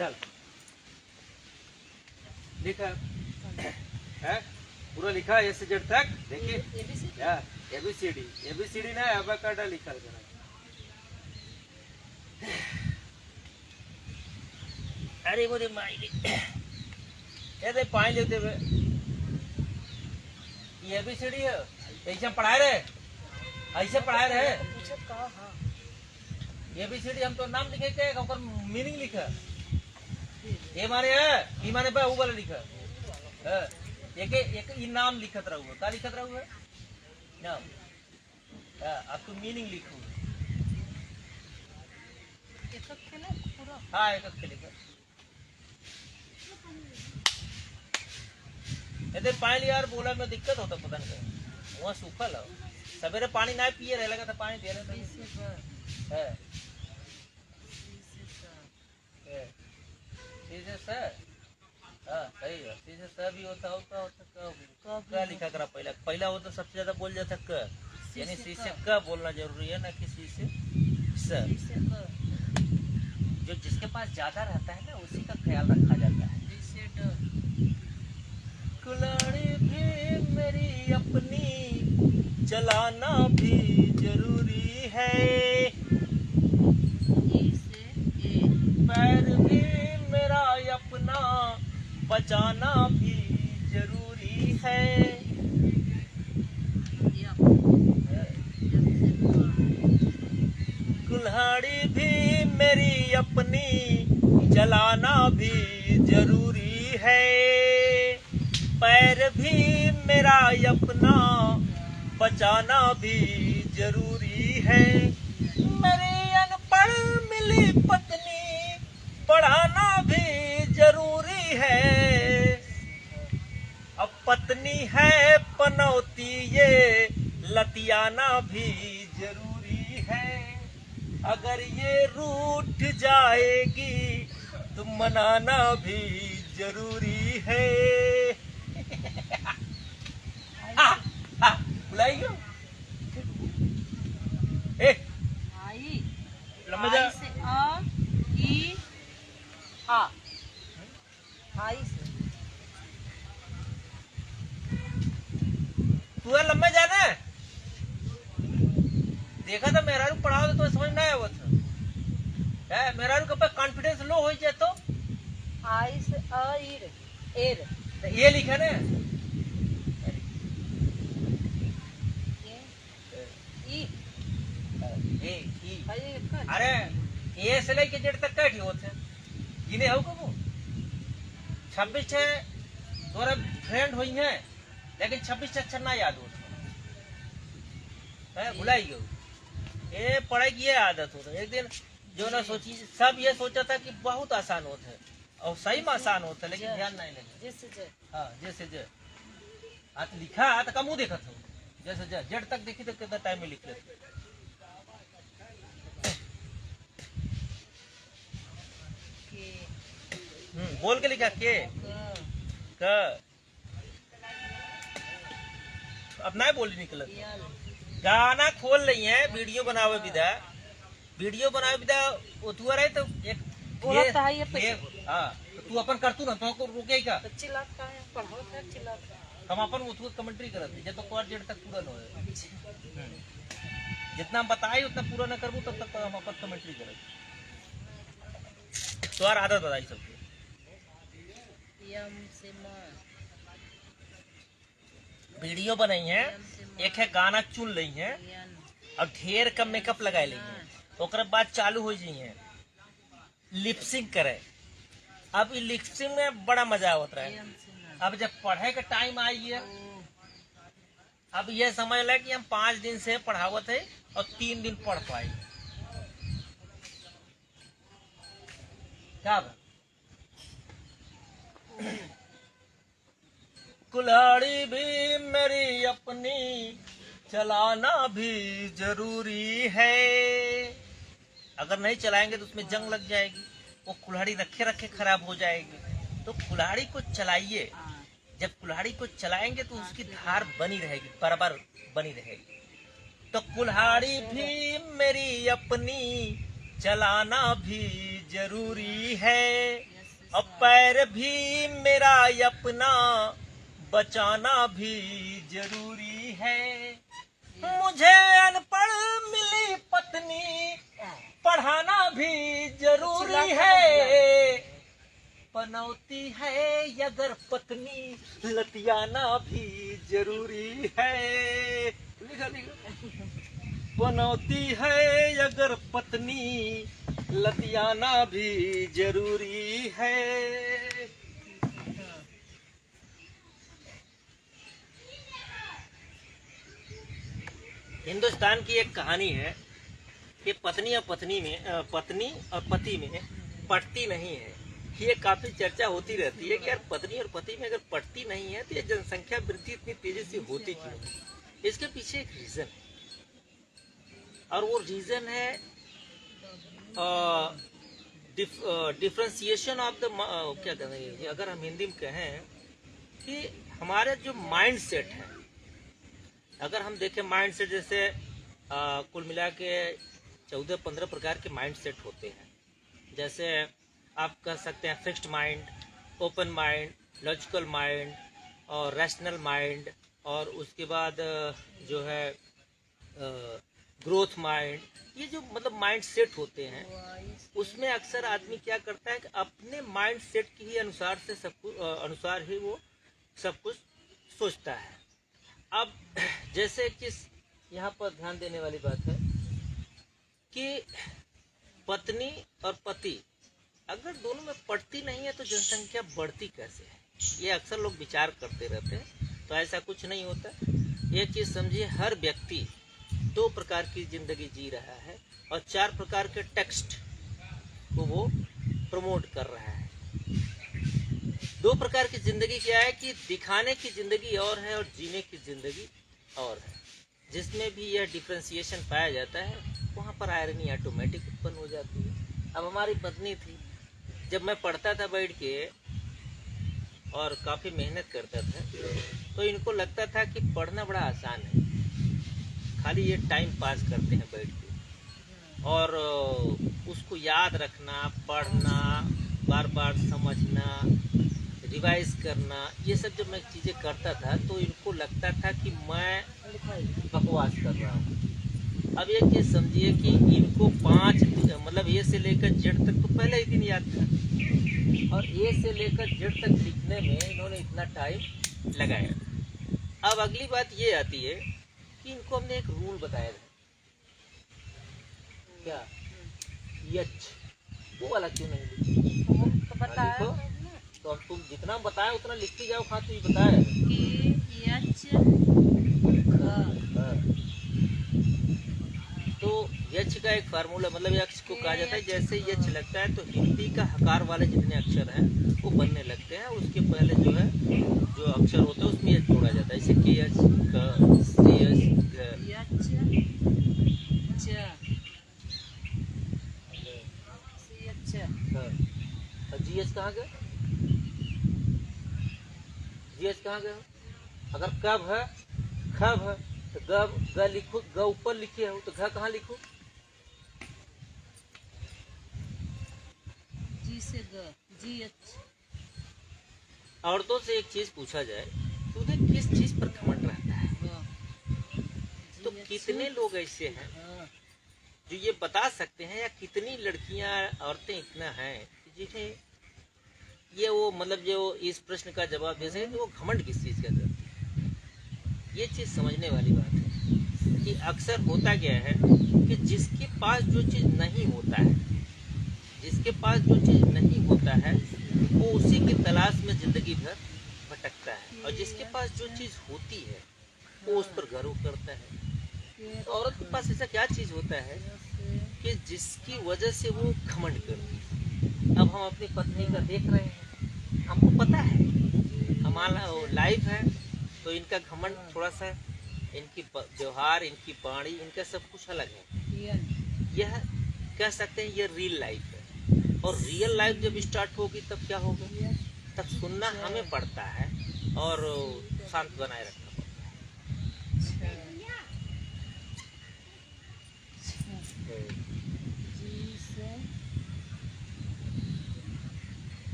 चल लिखा है, पूरा लिखा है ए से जेड तक। देखिए एबीसीडी ना एबेकाडा लिखा है। अरे बोले माइली ये दे पानी लेते हुए ये एबीसीडी है, ऐसे पढ़ाए रहे, ऐसे पढ़ाए रहे। एबीसीडी हम तो नाम लिखे के ओकर मीनिंग लिखा, ये माने है, ई माने बा ऊ वाला लिखा है। एक एक ई नाम लिखत रहू, का लिखत रहू है नाम। अब तू मीनिंग लिखू। एक खेले पूरा। हाँ एक खेलेगा। यदि पानी यार बोला में दिक्कत होता पता नहीं, वहाँ सूखल है। सवेरे पानी ना पिए रह लगा था, पानी दे रहे थे। सर हाँ सही है, सीधे सर भी होता क्या लिखा करा पहला पहला हो तो सबसे ज्यादा बोल जाता क, यानी सी से क बोलना जरूरी है ना कि सी से स। जो जिसके पास ज्यादा रहता है ना उसी का ख्याल रखा जाता है। कुल्हाड़ी भी मेरी अपनी चलाना भी जरूरी है, पैर भी मेरा अपना बचाना भी जरूरी है। कुल्हाड़ी भी मेरी अपनी चलाना भी जरूरी है, पैर भी मेरा अपना बचाना भी जरूरी है। मेरी अनपढ़ मिली पत्नी पढ़ाना भी जरूरी है, अब पत्नी है पनौती ये लतियाना भी जरूरी है। अगर ये रूठ जाएगी तो मनाना भी जरूरी है। बुलाइए ए आई लम्बा जा से आ ई आ आई से तू लम्बा जाना देखा था मेरा पढ़ाओ तो तुम्हें समझ ना आया वो था। मेरा कब कॉन्फिडेंस लो हो जाए तो आई से आ ई रे ए रे ये लिखा ना अरे ये से लेके जेड तक कैठी होते इन्हें हो कबो 26 है तोरा फ्रेंड हुई है, लेकिन 26 अक्षर ना याद होते भुलाई गयो। ये पढ़ाई की आदत होता एक दिन जो ना सोची सब ये सोचा था कि बहुत आसान होता है और सही में आसान होता है, लेकिन ध्यान नहीं लगे। हाँ जैसे ज आज लिखा तो कमू देखा था, जैसे जेड तक देखी तो कितना टाइम में लिख लेते। बोल के लिखा के क अब ना बोली निकल। गाना खोल रही है, वीडियो बनावे विदा उतुआ रहे तो एक बोलता है ये हाँ तो तू अपन करतू ना तो रुके का चिल्लाता है पढ़ो है चिल्लाता हम अपन उतुआ कमेंट्री करते जब तक जेड तक पूरा न हो। जितना हम बताए उतना पूरा न करबू तब तक हम अपन कमेंट्री करें। तो यार आदत बताई सबके वीडियो बनाई है, एक है गाना चुन रही है और ढेर का मेकअप लगा ली है, तो बाद चालू हो जाइए लिपसिंग करे। अब लिपसिंग में बड़ा मजा होता है। अब जब पढ़े का टाइम आई है, अब ये समझ ले कि हम 5 दिन से पढ़ावत है और 3 दिन पढ़ पाए क्या। कुल्हाड़ी भी मेरी अपनी चलाना भी जरूरी है, अगर नहीं चलाएंगे तो उसमें जंग लग जाएगी, वो कुल्हाड़ी रखे रखे खराब हो जाएगी। तो कुल्हाड़ी को चलाइए, जब कुल्हाड़ी को चलाएंगे तो उसकी धार बनी रहेगी, बराबर बनी रहेगी। तो कुल्हाड़ी भी मेरी अपनी चलाना भी जरूरी है, और पैर भी मेरा अपना बचाना भी जरूरी है। मुझे अनपढ़ मिली पत्नी, पढ़ाना भी जरूरी है। पनौती है अगर पत्नी, लतियाना भी जरूरी है। लिखा लिखा। पनौती है अगर पत्नी, लतियाना भी जरूरी है। हिंदुस्तान की एक कहानी है कि पत्नी और पति में पटती नहीं है। ये काफी चर्चा होती रहती है कि यार पत्नी और पति में अगर पटती नहीं है तो ये जनसंख्या वृद्धि इतनी तेजी से होती क्यों? इसके पीछे एक रीजन है, और वो रीजन है डिफ्रेंसिएशन ऑफ द, क्या कहते हैं, अगर हम हिंदी में कहें कि हमारे जो माइंड सेट है, अगर हम देखें माइंड सेट, जैसे कुल मिला के 14-15 प्रकार के माइंड सेट होते हैं। जैसे आप कह सकते हैं fixed mind, open mind, logical mind और रैशनल माइंड, और उसके बाद जो है ग्रोथ माइंड। ये जो मतलब माइंड सेट होते हैं, उसमें अक्सर आदमी क्या करता है कि अपने माइंड सेट के ही अनुसार ही वो सब कुछ सोचता है। अब जैसे कि यहाँ पर ध्यान देने वाली बात है कि पत्नी और पति अगर दोनों में पड़ती नहीं है तो जनसंख्या बढ़ती कैसे है, ये अक्सर लोग विचार करते रहते हैं। तो ऐसा कुछ नहीं होता। एक चीज समझिए, हर व्यक्ति 2 प्रकार की जिंदगी जी रहा है और 4 प्रकार के टेक्स्ट को वो प्रमोट कर रहा है। 2 प्रकार की जिंदगी क्या है कि दिखाने की जिंदगी और है और जीने की जिंदगी और है। जिसमें भी यह डिफ्रेंसिएशन पाया जाता है वहाँ पर आयरनी ऑटोमेटिक उत्पन्न हो जाती है। अब हमारी पत्नी थी, जब मैं पढ़ता था बैठ के और काफ़ी मेहनत करता था, तो इनको लगता था कि पढ़ना बड़ा आसान है, खाली ये टाइम पास करते हैं बैठ के, और उसको याद रखना, पढ़ना, बार बार समझना, रिवाइज करना, ये सब जब मैं चीज़ें करता था तो इनको लगता था कि मैं बकवास कर रहा हूँ। अब एक चीज़ समझिए कि इनको 5 मतलब ए से लेकर जेड तक तो पहले ही दिन याद था, और ए से लेकर जेड तक लिखने में इन्होंने इतना टाइम लगाया। अब अगली बात ये आती है कि इनको हमने एक रूल बताया था, क्या, यच, वो वाला क्यों नहीं लिखो? तो अब तुम जितना बताए उतना लिखती जाओ। हाँ, तो ये बताया कि यच, तो यच का एक फार्मूला, मतलब यक्ष को कहा जाता है, जैसे यच लगता है तो हिंदी का हकार वाले जितने अक्षर हैं वो बनने लगते हैं। उसके पहले जो है जो अक्षर होते हैं उसमें यच जोड़ा जाता है, जैसे के एच, क, सी एच, जी एच कहाँ गया? जी एच कहाँ गया? अगर कब है, खब है तो ग लिखो, ग ऊपर लिखे हो तो घ कहाँ लिखो? जी से ग, जी एच। औरतों से एक चीज पूछा जाए तो उन्हें किस चीज पर घमंड रहता है? तो कितने लोग ऐसे हैं जो ये बता सकते हैं, या कितनी लड़कियां, औरतें इतना हैं जिन्हें ये वो मतलब जो इस प्रश्न का जवाब दे सके तो वो घमंड किस चीज का करते हैं? ये चीज समझने वाली बात है कि अक्सर होता क्या है कि जिसके पास जो चीज नहीं होता है, जिसके पास जो चीज नहीं होता है वो उसी की तलाश में जिंदगी भर भटकता है, और जिसके पास जो चीज होती है वो उस पर गर्व करता है। तो औरत के पास ऐसा क्या चीज होता है कि जिसकी वजह से वो घमंड करती है? अब हम अपनी पत्नी का देख रहे हैं, हमको पता है हमारा लाइफ है, तो इनका घमंड थोड़ा सा, इनकी व्यवहार, इनकी वाणी, इनका सब कुछ अलग है। यह कह सकते हैं ये रियल लाइफ है, और रियल लाइफ जब स्टार्ट होगी तब क्या होगा? तब सुनना हमें पड़ता है और शांत बनाए रखना पड़ता है।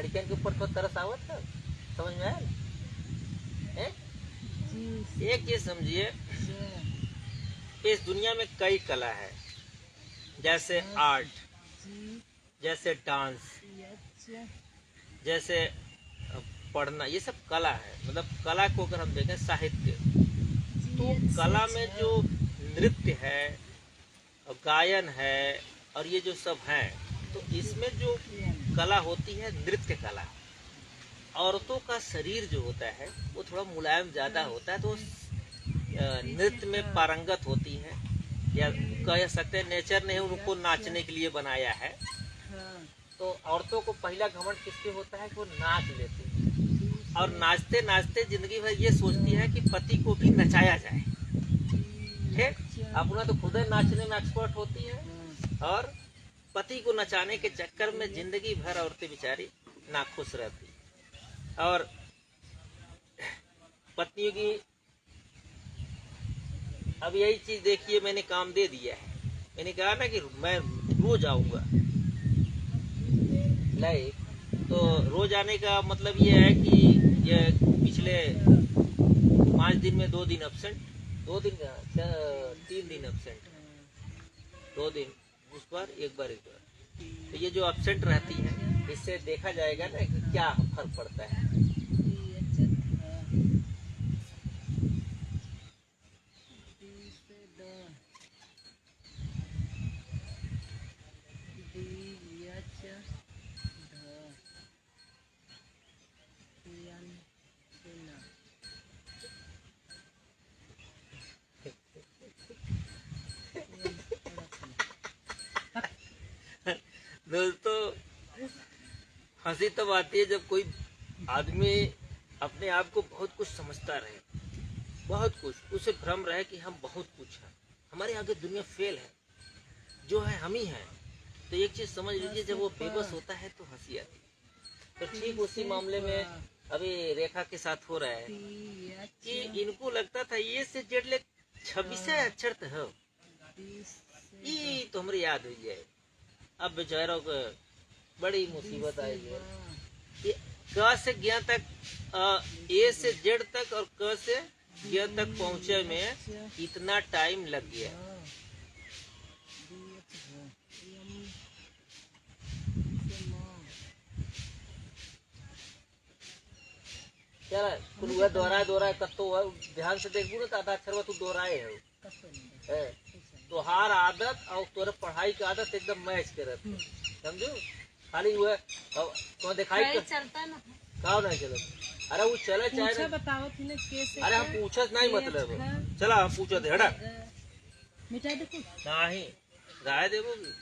लड़कियन के ऊपर तो तरस आवत है, समझ में आया ना? हैं? जी एक चीज समझिए, इस दुनिया में कई कला है, जैसे आर्ट, जी जैसे डांस, यच जैसे पढ़ना, ये सब कला है। मतलब कला को अगर हम देखें, साहित्य, तो कला में जो नृत्य है और गायन है और ये जो सब है, तो इसमें जो कला होती है नृत्य कला। औरतों का शरीर जो होता है वो थोड़ा मुलायम ज़्यादा होता है, तो नृत्य में पारंगत होती है, या कह सकते हैं नेचर ने उनको नाचने के लिए बनाया है। हाँ तो औरतों को पहला घमंड किसके होता है कि वो नाच लेती है, और नाचते नाचते जिंदगी भर ये सोचती है कि पति को भी नचाया जाए। ठीक, अपना तो खुद नाचने में एक्सपर्ट होती है, और पति को नचाने के चक्कर में जिंदगी भर औरतें बेचारी नाखुश रहती। और पत्नियों की अब यही चीज देखिए, मैंने काम दे दिया है, मैंने कहा ना कि मैं रोज आऊंगा लाइव। तो रोज आने का मतलब ये है कि ये पिछले 5 दिन में 2 दिन एब्सेंट, 2 दिन का 3 दिन एब्सेंट, 2 दिन उस बार एक बार। तो ये जो एब्सेंट रहती है, इससे देखा जाएगा ना कि क्या फर्क पड़ता है। दोस्तों, हंसी तब आती है जब कोई आदमी अपने आप को बहुत कुछ समझता रहे, बहुत कुछ, उसे भ्रम रहे कि हम बहुत कुछ हैं, हमारे आगे दुनिया फेल है, जो है हम ही हैं। तो एक चीज समझ लीजिए, जब वो बेबस होता है तो हंसी आती है। तो ठीक उसी मामले में अभी रेखा के साथ हो रहा है कि इनको लगता था ये से जेड ले 26 अक्षर तो हो, ये तो हमारी याद हुई है। अब बेचारों को बड़ी मुसीबत आई है। ये क से ज्ञ तक, ए से जेड तक और क से ज्ञ तक पहुंचे में इतना टाइम लग गया। चल कुल हुआ दोहराए कत्तो हुआ, ध्यान से देखबू ना तो आधा अक्षर तू दोहराए है। तो हर आदत और तोरे पढ़ाई की आदत एकदम मैच करत, समझू। खाली हुआ तो दिखाई चलता ना का नहीं चलत। अरे वो चले चाहे बताओ तूने कैसे। अरे हम पूछत नहीं, मतलब चला हम पूछत है, हटा मिटा दे कुछ नहीं गाय देवोगी।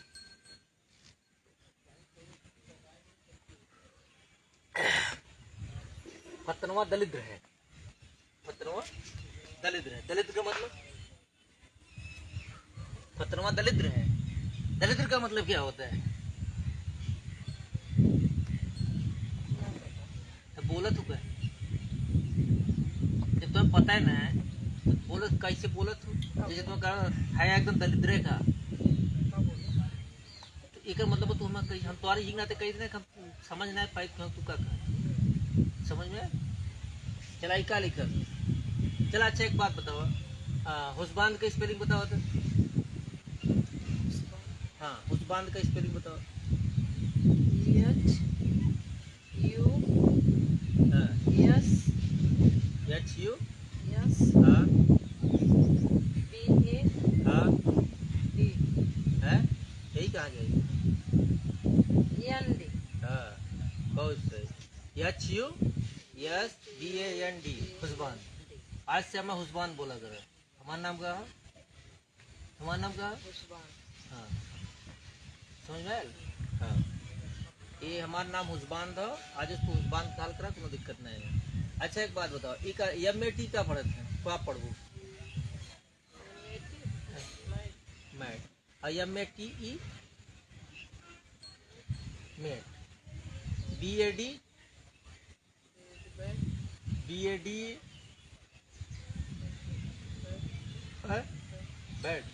फतनवा दलिद्र है, फतनवा दलिद्र है। दलिद्र का मतलब, फतनवा दलिद्र है, दलिद्र का मतलब क्या होता है? तो बोला तू क्या, जब तुम्हें पता है ना तो बोलो कैसे बोला तू, जैसे तुम्हें कहा है एकदम दलिद्र का, तो एक मतलब तुम हम तुम्हारी हिंग नाते कही हम समझ ना पाई तू का समझ में। चला का लिखल। चला अच्छा एक बात बताओ, हुस्बान का स्पेलिंग बताओ तो। हाँ हुस्बान का स्पेलिंग बताओ। HU हाँ हाँ है, यही कहा जाएगी। हाँ बहुत सही। HUSBAND हुस्बान। आज से हमें हुस्बान बोला करो। हमारा नाम क्या है? हमारा नाम क्या है? हाँ समझ में आयल? हाँ ये हमारा नाम हुस्बान था, आज उसको हुस्बान काल करा, कोई दिक्कत नहीं है। अच्छा एक बात बताओ, MAT का पढ़त है तो आप पढ़ो मैट, और MATE mat, BAD bad,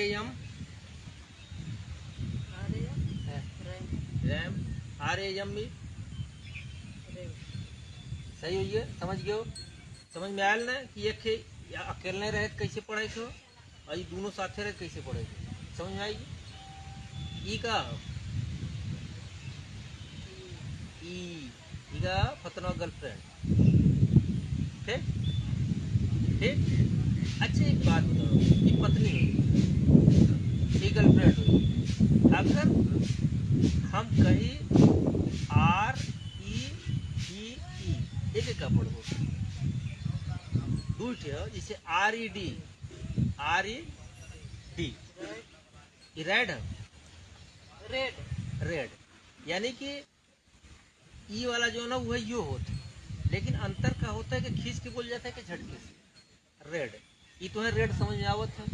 RAM ram RAME सही हुई है। समझ गए हो? समझ में आयल ना कि एक या अकेले रहे तो कैसे पढ़े थे और ये दोनों साथे रहे तो कैसे पढ़े थे? समझ में आएगी? ई का ई का फतनवा गर्लफ्रेंड। ठीक ठीक। अच्छा एक बात बताओ, ये पत्नी हुई, ये गर्लफ्रेंड हुई, अगर हम कहीं REE एक का पढ़ो दूठ जैसे RED रेड है, रेड रेड यानी कि ई वाला जो ना वह यो होता है, लेकिन अंतर का होता है कि खींच के बोल जाता है कि झटके से। रेड ये तो है, रेड समझ में आवत है।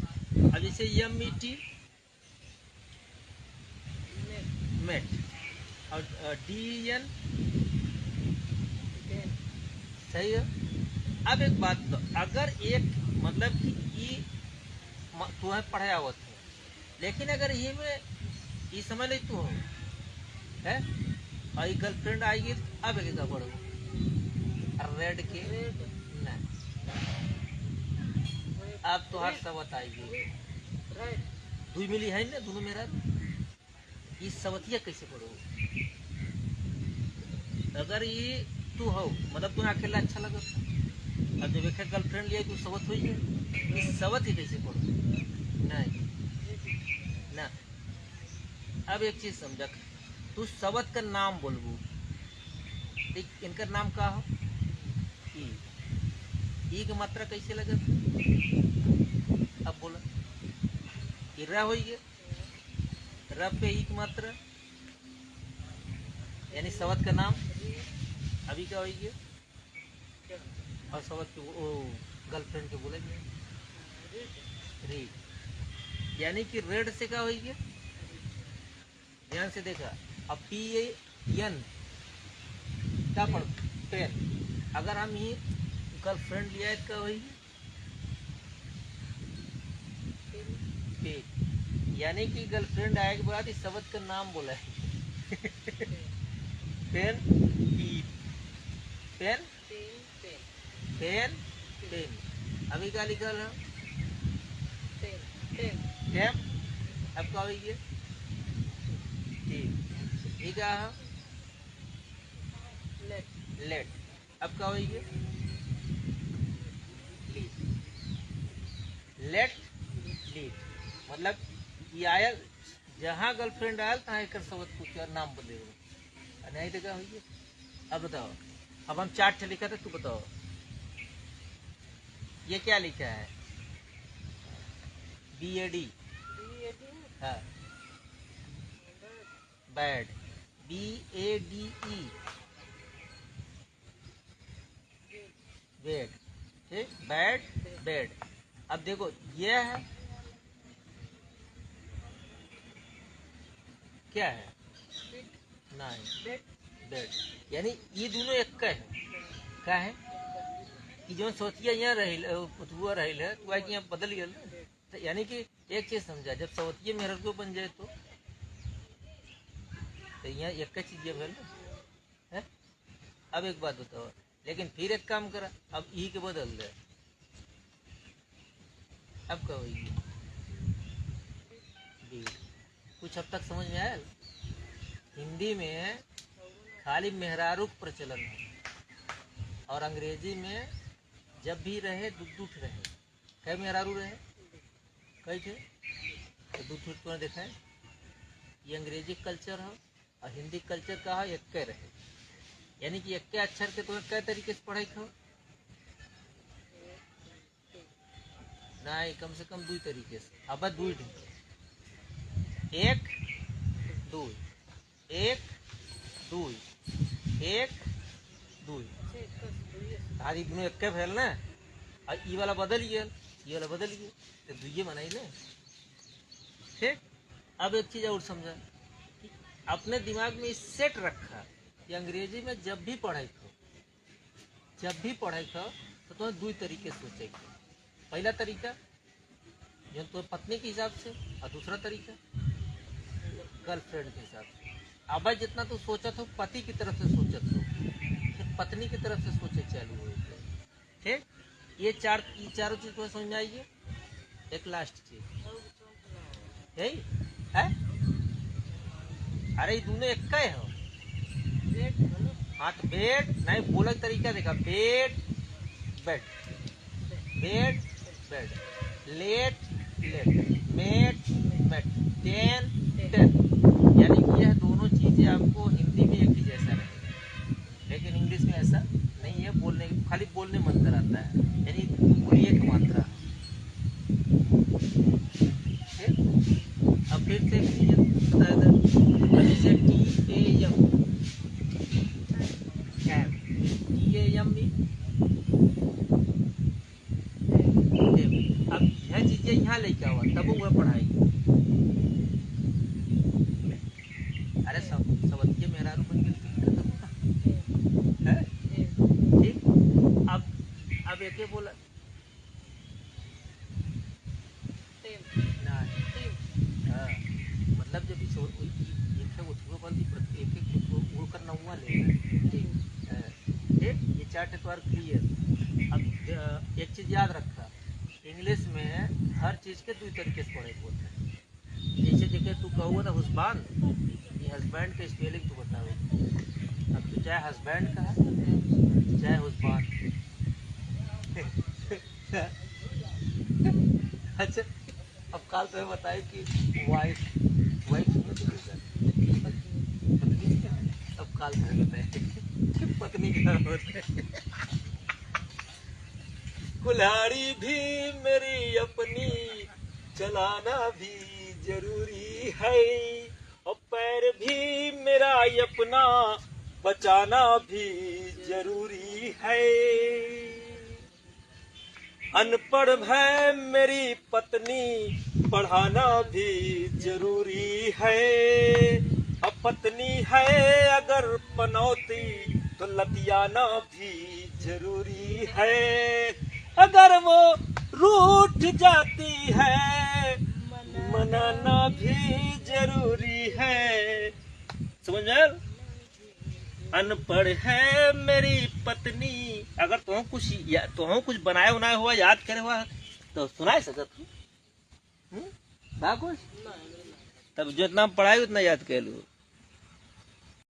अब जैसे MET मेट और DEN सही है। अब एक बात तो, अगर एक मतलब कि ई तुम्हें पढ़ाया आवत है, लेकिन अगर ये में ये समझ ले तू है और ये गर्लफ्रेंड आएगी अब एक का पढ़ो रेड के नहीं, अब तो हर सब बताएगी दुई मिली है ना दोनों मेरा, ये सवतिया कैसे पढ़ो? अगर ये तू हो मतलब तुम्हें अकेला अच्छा लगा, अब जब एक गर्लफ्रेंड लिया तू सवत हुई है, ये सवत ही कैसे पढ़ो? नहीं ना। अब एक चीज समझ, तू सवत का नाम बोलबू, इनका नाम का हो ई की मात्रा कैसे लगे? अब बोला इरा हो गया, रब पे ई की मात्रा यानी सवत का नाम अभी क्या हो गया, और सवत के गर्लफ्रेंड के बोले रेड, यानी कि रेड से क्या हो गया? ध्यान से देखा। अब PAN क्या पढ़ पेन, अगर हम ये गर्लफ्रेंड लिया है क्या होगी? पेन, यानी कि गर्लफ्रेंड आए के बाद इस शब्द का नाम बोला है पेन पेन पेन पेन। अभी क्या लिखा है? टेप। अब क्या होगी? ठीक है लेट। अब क्या होगी? लेट लीड, मतलब ये आया जहाँ गर्लफ्रेंड आयल तहाँ एक शब्द पूछ नाम बदलेगा, नहीं तो क्या होगी? अब बताओ, अब हम 4 लिखा था, तू बताओ ये क्या लिखा है? BAD हाँ, बैड BADE बेड, ठीक बैड बेड। अब देखो ये है क्या है? नहीं बेड, यानी ये दोनों एक का है। क्या है कि जो सोचिया यहाँ रही है तो यहाँ बदल गया, तो यानी कि एक चीज समझा, जब सवतिये मेहर को बन जाए तो यहाँ एक का चीज भेल है। अब एक बात बताओ, लेकिन फिर एक काम करा, अब ई के बदल दे, अब क्या होगी? कुछ अब तक समझ में आया? हिंदी में खाली मेहरारू प्रचलन है और अंग्रेजी में जब भी रहे दुख रहे। कई मेहरारू रहे, कई थे तो दुख तो देखा है। ये अंग्रेजी कल्चर है और हिंदी कल्चर का है एक के रहे, यानी कि एक के अक्षर के तुम्हें कई तरीके से पढ़ाई खो नहीं, कम से कम 2 तरीके से। अब 2 एक 2 एक 2 एक 2 तारी दोनों एक के भेल ना, और ई वाला बदल गया, ये वाला बदल गया, तो दुइये बनाई ना। ठीक। अब एक चीज और समझा, अपने दिमाग में सेट रखा कि अंग्रेजी में जब भी पढ़ाई खो तो तुम्हें 2 तरीके से सोचेगी। पहला तरीका जो तो पत्नी के हिसाब से, और दूसरा तरीका गर्लफ्रेंड के हिसाब से। अब जितना तू सोचत हो पति की तरफ से सोचत हो, फिर पत्नी की तरफ से सोचे चालू हो गए। ठीक, ये चारों चीज तुम्हें समझ में आइए। एक लास्ट चीज यही है, अरे ये दोनों एक का है। हाँ तो बेड नहीं बोला तरीका देखा, bed bed, bed bed, let let, met met, ten ten. यानी यह दोनों चीजें आपको हिंदी में एक ही जैसा रहेगा, लेकिन इंग्लिश में ऐसा नहीं है। बोलने खाली बोलने में अंतर आता है, यानी पूरी एक मात्रा। अब फिर से बता दें, जैसे TAM कैम, TAM भी। अब यह चीजें यहाँ लेके आवा तब वह पढ़ाई। अरे सब अच्छे मेरा बन गए ठीक। अब एक बोला ना, हाँ, मतलब जब एक करना हुआ ले ठीक, ये चार्ट एतवार क्लियर। अब एक चीज याद रखा, इंग्लिश में हर चीज के दो तरीके से पढ़े होते हैं। जैसे देखे तू कहूँगा ना हुस्बान, ये हस्बैंड के स्पेलिंग तू बताओ। अब तो चाहे हस्बैंड का है चाहे हुस्बान। अच्छा, अब काल तो बताए कि वाइफ वाइफ अब काल तो बताए पत्नी क्या होता है। कुल्हाड़ी भी मेरी अपनी, चलाना भी जरूरी है, और पैर भी मेरा अपना, बचाना भी जरूरी है। अनपढ़ है मेरी पत्नी, पढ़ाना भी जरूरी है, अब पत्नी है अगर पनौती, तो लतियाना भी जरूरी है। अगर वो रूठ जाती है, मनाना भी जरूरी है। समझ में? अनपढ़ है मेरी पत्नी, अगर तुम कुछ बनाए उनाए हुआ याद करे हुआ तो सुनाए सकत हूँ कुछ, तब जितना पढ़ाई उतना याद कर लो।